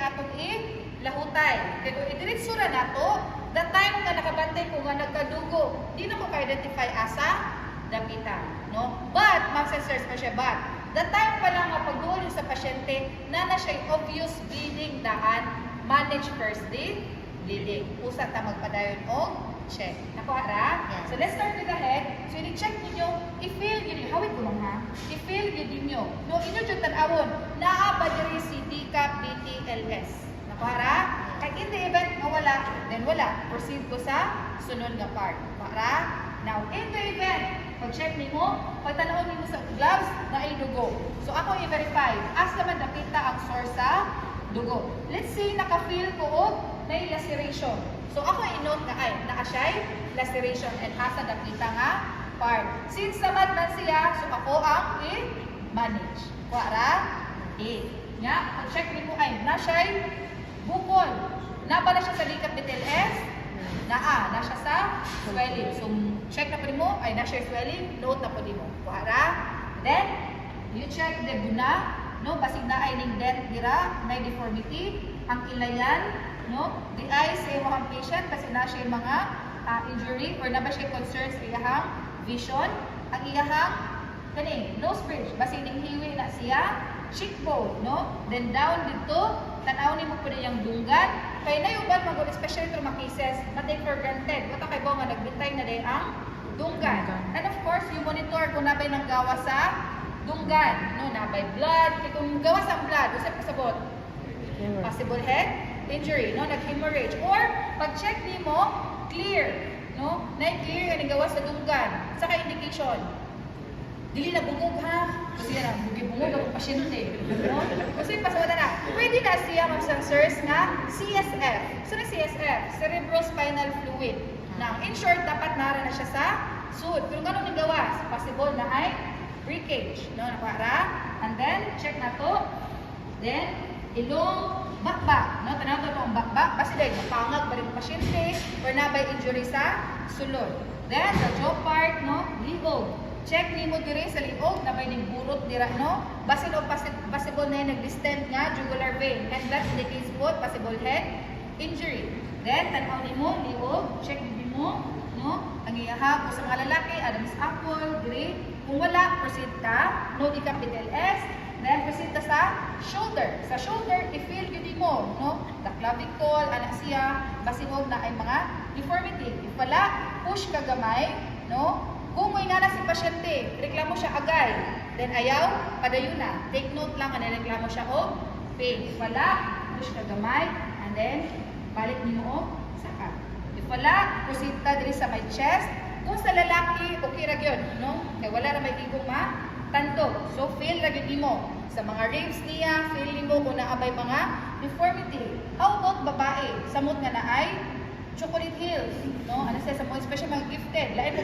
atong lahutay. Kaya kung idiretso na nato, the time nga nakabantay ko nga nagkadugo, di na ko ka-identify asa dapitan, no? But, mag-sensors pa siya, but, the time pa lang nga pagduol sa pasyente, na siya obvious bleeding daan, manage first day bleeding. Usa ta magpadayon og check. Nakuha ra? Yes. So let's start with the head. So i-check ninyo, i-feel yun, hawid ko lang ha, i-feel yun ninyo. No, inyo dyan tanawon, naa ba diri si DCAP, DTLS? Nakuha ra? Kaya in the event nga wala, then wala. Proceed ko sa sunod nga part. Nakuha ra? Now, in the event, pag-check nimo, pagtanawon nimo sa gloves na ay dugo. So ako i-verify, as naman nakita ang source sa dugo. Let's say naka-feel ko og may laceration. So ako i-note nga ay naa siya'y laceration and asa nakita nga part. Since naman man siya, so ako ang i-manage. Kuwara, nya, pag-check nimo ay na siya'y bukol. Na ba na siya sa likap BTLS? Na siya sa swelling. So check na po mo ay na siya swelling, note na po mo. Kuwara. Then you check the guna, no, basig na ay ning dent dira, may deformity, ang ilayan, no, the eyes sa imong patient kasi na siya mga injury or na ba siya concern sa iyahang vision, ang iyahang kani nose bridge, basig ning hiwi na siya, cheekbone, no, then down dito, tanaw nimo pud yang dunggan, kay na yung bad mag especially trauma cases, na-take for granted, wata kay ba nga nagbitay na day ang dunggan. And of course, you monitor kung nabay nang gawa sa dunggan, no, nabay blood, kung gawa sa blood, usap kasabot, possible head injury, no, nag-hemorrhage, or pag-check nimo, clear, no, na-clear nga gawa sa dunggan, saka indication, dili na bungog ha, kasi na bugi-bungog ang pasyente, no, kasi pasawala na, pwede na siya mag-sensors nga CSF, so na CSF, cerebrospinal fluid, na in short, dapat nara na siya sa sud, pero gano'n yung gawas, possible na ay breakage, no, nakuha, and then, check na to, then, ilong bakbak, no, tanaw to ang bakbak, kasi dahil mapangag ba rin ang pasyente, or nabay injury sa sulod. Then, the jaw part, no, liog. Check nimo diri sa liog, nabay ning burot dira, no, basin o possible na yung nag-distend nga jugular vein, and that indicates both possible head injury. Then, tanaw nimo, liog, check nimo, no, ang iyaha ko sa mga lalaki, Adam's apple, diri, kung wala, proceed ka, no, DCAP BTLS, then proceed ka sa shoulder. Sa shoulder, i-feel yun mo, no? The clavicle, anak siya, basinog na ay mga deformity. If wala, push ka gamay, no? Kung may nga na si pasyente, reklamo siya agay, then ayaw, padayon na. Take note lang, reklamo siya o pain. If wala, push ka gamay, and then, balik niyo o saka. If wala, proceed ka diri sa my chest. Kung sa lalaki, okay ra gyud, no? Kaya wala na may tigong tanto. So, feel ra gyud nimo. Sa mga ribs niya, feel nimo kung naabay mga deformity. How about babae? Samot nga na ay chocolate hills, no? Ano siya sa mga special mga gifted. Lain